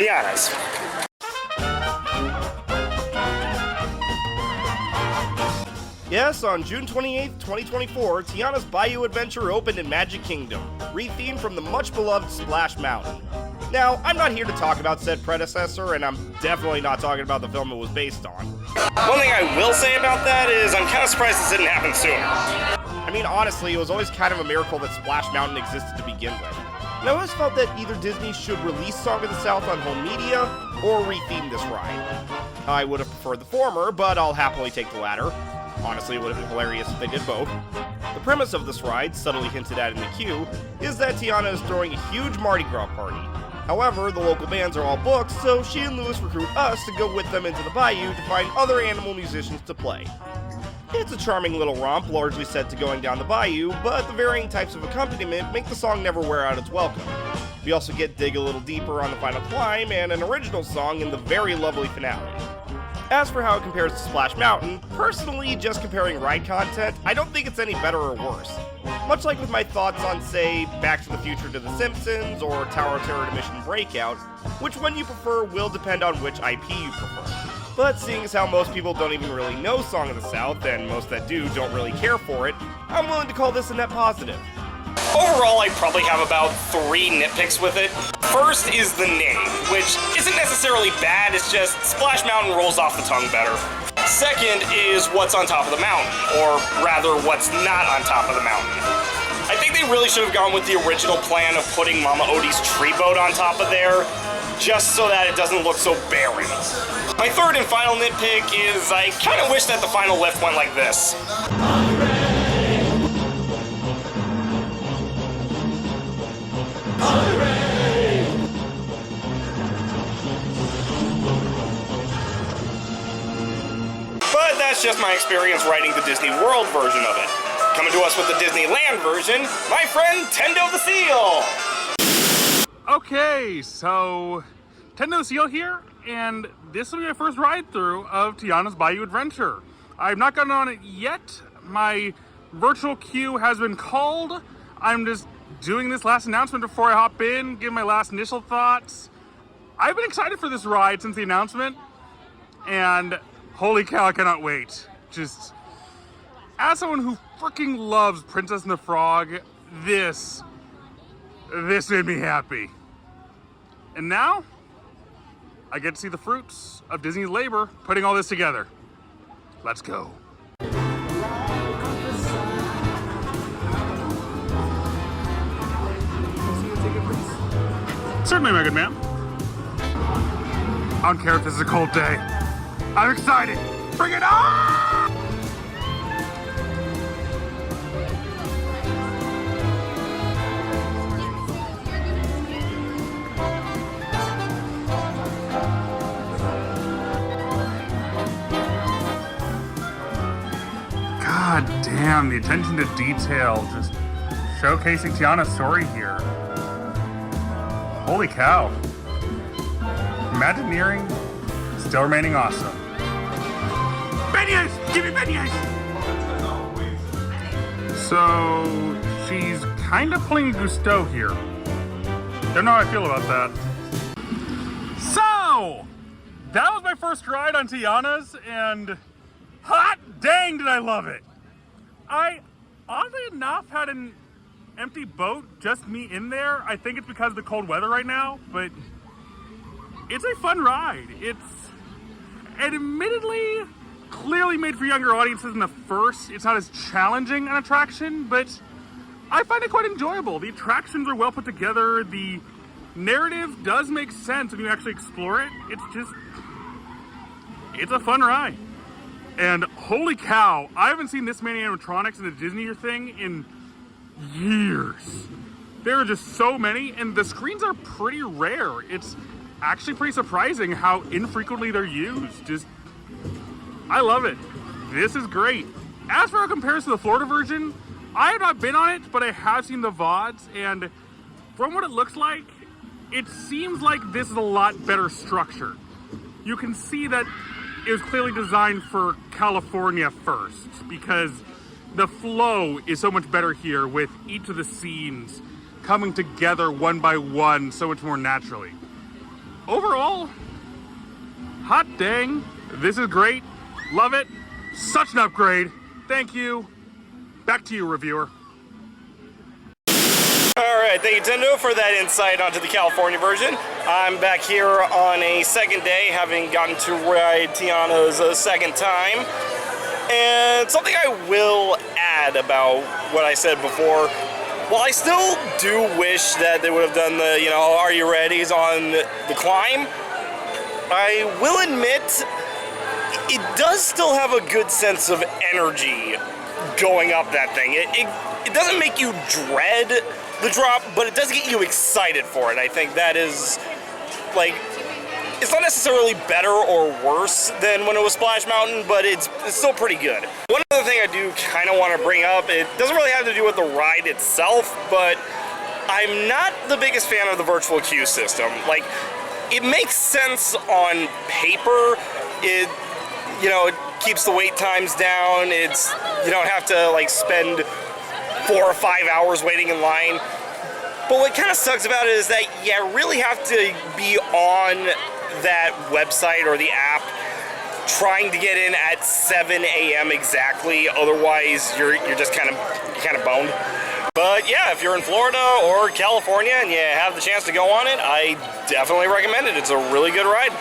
Tiana's. Yes, on June 28th, 2024, Tiana's Bayou adventure opened in Magic Kingdom, rethemed from the much-beloved Splash Mountain. Now, I'm not here to talk about said predecessor, and I'm definitely not talking about the film it was based on. One thing I will say about that is I'm kind of surprised this didn't happen sooner. I mean, honestly, it was always kind of a miracle that Splash Mountain existed to begin with. And I always felt that either Disney should release Song of the South on home media, or retheme this ride. I would have preferred the former, but I'll happily take the latter. Honestly, it would have been hilarious if they did both. The premise of this ride, subtly hinted at in the queue, is that Tiana is throwing a huge Mardi Gras party. However, the local bands are all booked, so she and Lewis recruit us to go with them into the Bayou to find other animal musicians to play. It's a charming little romp, largely set to going down the Bayou, but the varying types of accompaniment make the song never wear out its welcome. We also get dig a little deeper on the final climb and an original song in the very lovely finale. As for how it compares to Splash Mountain, personally, just comparing ride content, I don't think it's any better or worse. Much like with my thoughts on, say, Back to the Future to The Simpsons or Tower of Terror to Mission Breakout, which one you prefer will depend on which IP you prefer. But seeing as how most people don't even really know Song of the South, and most that do don't really care for it, I'm willing to call this a net positive. Overall, I probably have about 3 nitpicks with it. First is the name, which isn't necessarily bad, it's just Splash Mountain rolls off the tongue better. Second is what's on top of the mountain, or rather, what's not on top of the mountain. I think they really should have gone with the original plan of putting Mama Odie's tree boat on top of there, just so that it doesn't look so barren. My third and final nitpick is I kind of wish that the final lift went like this. But that's just my experience writing the Disney World version of it. Coming to us with the Disneyland version, my friend Tendo the Seal! Okay, so Tendo the Seal here, and this will be my first ride-through of Tiana's Bayou Adventure. I've not gotten on it yet. My virtual queue has been called. I'm just doing this last announcement before I hop in, give my last initial thoughts. I've been excited for this ride since the announcement, and holy cow, I cannot wait. Just, as someone who freaking loves Princess and the Frog, this made me happy. And now, I get to see the fruits of Disney's labor putting all this together. Let's go. Certainly, my good man. I don't care if this is a cold day. I'm excited. Bring it on! God damn, the attention to detail, just showcasing Tiana's story here. Holy cow. Imagineering still remaining awesome. Beignets! Give me beignets! So, she's kind of pulling Gusteau here. Don't know how I feel about that. So, that was my first ride on Tiana's, and hot dang did I love it. I, oddly enough, had an empty boat, just me in there. I think it's because of the cold weather right now, but it's a fun ride. It's admittedly clearly made for younger audiences in the first. It's not as challenging an attraction, but I find it quite enjoyable. The attractions are well put together. The narrative does make sense when you actually explore it. It's a fun ride. And holy cow, I haven't seen this many animatronics in a Disney thing in years. There are just so many, and the screens are pretty rare. It's actually pretty surprising how infrequently they're used. I love it. This is great. As for how it compares to the Florida version, I have not been on it, but I have seen the VODs, and from what it looks like, it seems like this is a lot better structured. You can see that it was clearly designed for California first, because the flow is so much better here with each of the scenes coming together one by one so much more naturally. overall, hot dang, this is great. Love it. Such an upgrade. Thank you. Back to you, reviewer. Alright, thank you, Tendo, for that insight onto the California version. I'm back here on a second day, having gotten to ride Tiana's second time. And something I will add about what I said before, while I still do wish that they would have done the, are you ready's on the climb, I will admit, it does still have a good sense of energy going up that thing. It doesn't make you dread the drop, but it does get you excited for it. I think that is, like, it's not necessarily better or worse than when it was Splash Mountain, but it's still pretty good. One other thing I do kind of want to bring up, it doesn't really have to do with the ride itself, but I'm not the biggest fan of the virtual queue system. Like, it makes sense on paper. It keeps the wait times down. You don't have to, like, spend 4 or 5 hours waiting in line. But what kind of sucks about it is that you really have to be on that website or the app trying to get in at 7 a.m. exactly. Otherwise, you're just kind of boned. But yeah, if you're in Florida or California and you have the chance to go on it, I definitely recommend it. It's a really good ride.